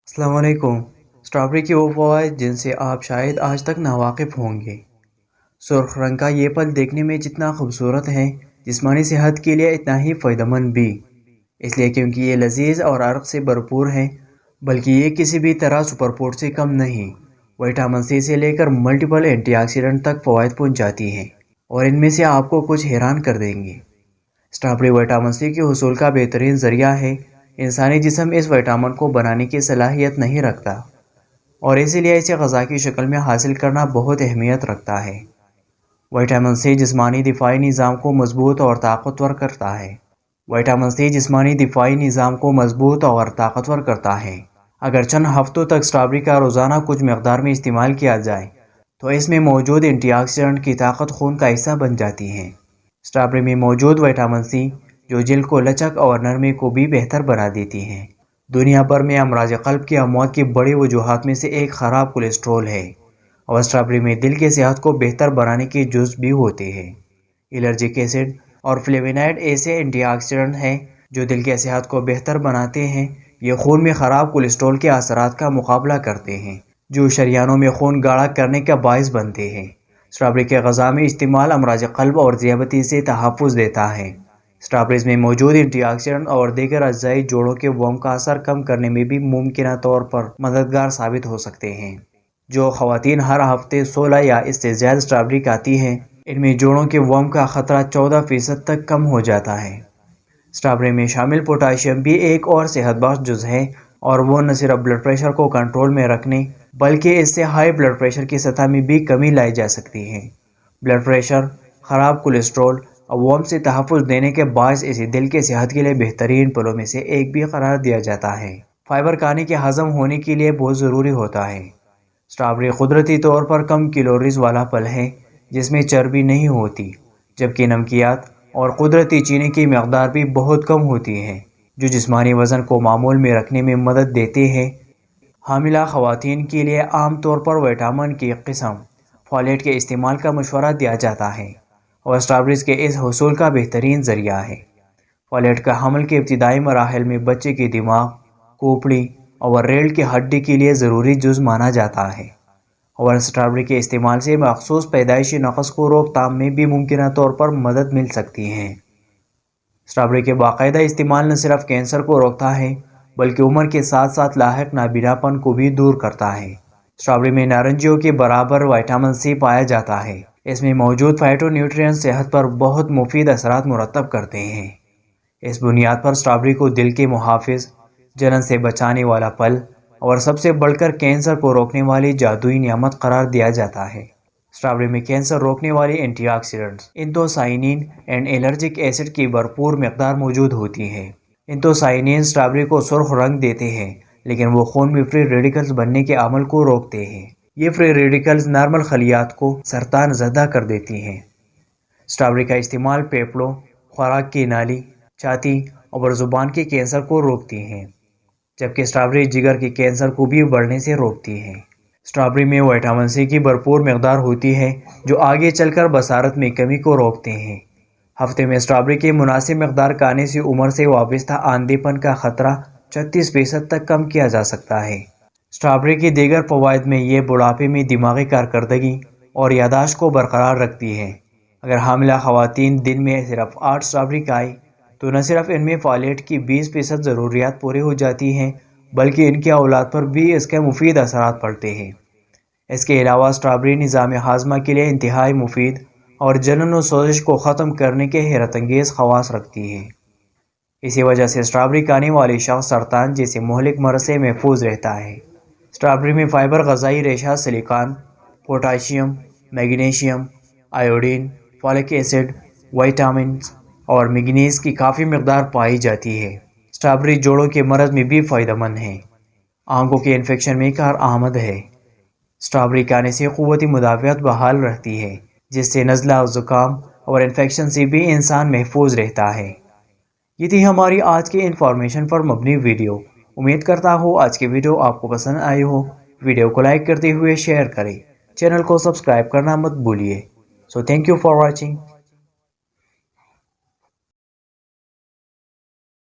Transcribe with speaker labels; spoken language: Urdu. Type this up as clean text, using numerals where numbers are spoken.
Speaker 1: السلام علیکم۔ اسٹرابیری کے وہ فوائد جن سے آپ شاید آج تک ناواقف ہوں گے۔ سرخ رنگ کا یہ پھل دیکھنے میں جتنا خوبصورت ہے، جسمانی صحت کے لیے اتنا ہی فائدہ مند بھی، اس لیے کیونکہ یہ لذیذ اور عرق سے بھرپور ہے، بلکہ یہ کسی بھی طرح سپر فوڈ سے کم نہیں۔ وٹامن سی سے لے کر ملٹیپل اینٹی آکسیڈنٹ تک فوائد پہنچاتی ہے، اور ان میں سے آپ کو کچھ حیران کر دیں گے۔ اسٹرابیری وٹامن سی کے حصول کا بہترین ذریعہ ہے۔ انسانی جسم اس وٹامن کو بنانے کی صلاحیت نہیں رکھتا، اور اسی لیے اسے غذا کی شکل میں حاصل کرنا بہت اہمیت رکھتا ہے۔ وٹامن سی جسمانی دفاعی نظام کو مضبوط اور طاقتور کرتا ہے۔ وٹامن سی جسمانی دفاعی نظام کو مضبوط اور طاقتور کرتا ہے۔ اگر چند ہفتوں تک اسٹرابیری کا روزانہ کچھ مقدار میں استعمال کیا جائے تو اس میں موجود اینٹی آکسیڈنٹ کی طاقت خون کا حصہ بن جاتی ہے۔ اسٹرابیری میں موجود وٹامن سی جو جلد کو لچک اور نرمی کو بھی بہتر بنا دیتی ہے۔ دنیا بھر میں امراض قلب کی اموات کی بڑی وجوہات میں سے ایک خراب کولیسٹرول ہے، اور اسٹرابیری میں دل کی صحت کو بہتر بنانے کے جزو بھی ہوتے ہیں۔ الرجک ایسڈ اور فلیوینائڈ ایسے اینٹی آکسیڈنٹ ہیں جو دل کی صحت کو بہتر بناتے ہیں۔ یہ خون میں خراب کولیسٹرول کے اثرات کا مقابلہ کرتے ہیں جو شریانوں میں خون گاڑھا کرنے کا باعث بنتے ہیں۔ اسٹرابیری کے غذا میں استعمال امراض قلب اور ذیابیطس سے تحفظ دیتا ہے۔ اسٹرابیریز میں موجود اینٹی آکسیڈنٹ اور دیگر اجزاء جوڑوں کے ورم کا اثر کم کرنے میں بھی ممکنہ طور پر مددگار ثابت ہو سکتے ہیں۔ جو خواتین ہر ہفتے 16 یا اس سے زیادہ اسٹرابیری کھاتی ہیں، ان میں جوڑوں کے ورم کا خطرہ 14% تک کم ہو جاتا ہے۔ اسٹرابیری میں شامل پوٹاشیم بھی ایک اور صحت بخش جزو ہے، اور وہ نہ صرف بلڈ پریشر کو کنٹرول میں رکھنے بلکہ اس سے ہائی بلڈ پریشر کی سطح میں بھی کمی لائی جا سکتی ہے۔ بلڈ پریشر، خراب کولیسٹرول اور ورم سے تحفظ دینے کے باعث اسے دل کی صحت کے لیے بہترین پھلوں میں سے ایک بھی قرار دیا جاتا ہے۔ فائبر کھانے کے ہضم ہونے کے لیے بہت ضروری ہوتا ہے۔ اسٹرابیری قدرتی طور پر کم کیلوریز والا پھل ہے جس میں چربی نہیں ہوتی، جبکہ نمکیات اور قدرتی چینی کی مقدار بھی بہت کم ہوتی ہے جو جسمانی وزن کو معمول میں رکھنے میں مدد دیتے ہیں۔ حاملہ خواتین کے لیے عام طور پر وٹامن کی قسم فولیٹ کے استعمال کا مشورہ دیا جاتا ہے، اور اسٹرابیریز کے اس حصول کا بہترین ذریعہ ہے۔ فولیٹ کا حمل کے ابتدائی مراحل میں بچے کے دماغ، کھوپڑی اور ریڑھ کی ہڈی کے لیے ضروری جز مانا جاتا ہے، اور اسٹرابیری کے استعمال سے مخصوص پیدائشی نقص کو روک تھام میں بھی ممکنہ طور پر مدد مل سکتی ہے۔ اسٹرابیری کے باقاعدہ استعمال نہ صرف کینسر کو روکتا ہے بلکہ عمر کے ساتھ ساتھ لاحق نابیناپن کو بھی دور کرتا ہے۔ اسٹرابیری میں نارنجیوں کے برابر وٹامن سی پایا جاتا ہے۔ اس میں موجود فائٹو نیوٹرینٹس صحت پر بہت مفید اثرات مرتب کرتے ہیں۔ اس بنیاد پر اسٹرابیری کو دل کے محافظ، جلن سے بچانے والا پھل اور سب سے بڑھ کر کینسر کو روکنے والی جادوئی نعمت قرار دیا جاتا ہے۔ اسٹرابیری میں کینسر روکنے والی antioxidants anthocyanin and ellagic acid کی بھرپور مقدار موجود ہوتی ہے۔ انتوسائنین اسٹرابیری کو سرخ رنگ دیتے ہیں، لیکن وہ خون میں فری ریڈیکلز بننے کے عمل کو روکتے ہیں۔ یہ فری ریڈیکلز نارمل خلیات کو سرطان زدہ کر دیتی ہیں۔ اسٹرابیری کا استعمال پھیپھڑوں، خوراک کی نالی، چھاتی اور زبان کے کینسر کو روکتی ہیں، جبکہ اسٹرابیری جگر کے کینسر کو بھی بڑھنے سے روکتی ہے۔ اسٹرابیری میں وٹامن سی کی بھرپور مقدار ہوتی ہے جو آگے چل کر بصارت میں کمی کو روکتے ہیں۔ ہفتے میں اسٹرابیری کی مناسب مقدار کھانے سے عمر سے وابستہ آندھے پن کا خطرہ 36% تک کم کیا جا سکتا ہے۔ اسٹرابیری کے دیگر فوائد میں یہ بڑھاپے میں دماغی کارکردگی اور یادداشت کو برقرار رکھتی ہے۔ اگر حاملہ خواتین دن میں صرف 8 اسٹرابیری کھائیں تو نہ صرف ان میں فولیٹ کی 20% ضروریات پوری ہو جاتی ہیں بلکہ ان کی اولاد پر بھی اس کے مفید اثرات پڑتے ہیں۔ اس کے علاوہ اسٹرابیری نظام ہاضمہ کے لیے انتہائی مفید اور جلن و سوزش کو ختم کرنے کے حیرت انگیز خواص رکھتی ہے۔ اسی وجہ سے اسٹرابیری کھانے والی شخص سرطان جیسے مہلک مرض سے محفوظ رہتا ہے۔ اسٹرابیری میں فائبر، غذائی ریشہ، silicon, potassium, magnesium, iodine, folic acid, vitamins اور مینگنیز کی کافی مقدار پائی جاتی ہے۔ اسٹرابیری جوڑوں کے مرض میں بھی فائدہ مند ہے۔ آنکھوں کے انفیکشن میں کارآمد ہے۔ اسٹرابیری کھانے سے قوت مدافعت بحال رہتی ہے، جس سے نزلہ، زکام اور انفیکشن سے بھی انسان محفوظ رہتا ہے۔ یہ تھی ہماری آج کی انفارمیشن پر مبنی ویڈیو۔ امید کرتا ہوں آج کی ویڈیو آپ کو پسند آئی ہو۔ ویڈیو کو لائک کرتے ہوئے شیئر کریں۔ چینل کو سبسکرائب کرنا مت بھولیے۔ Thank you for watching.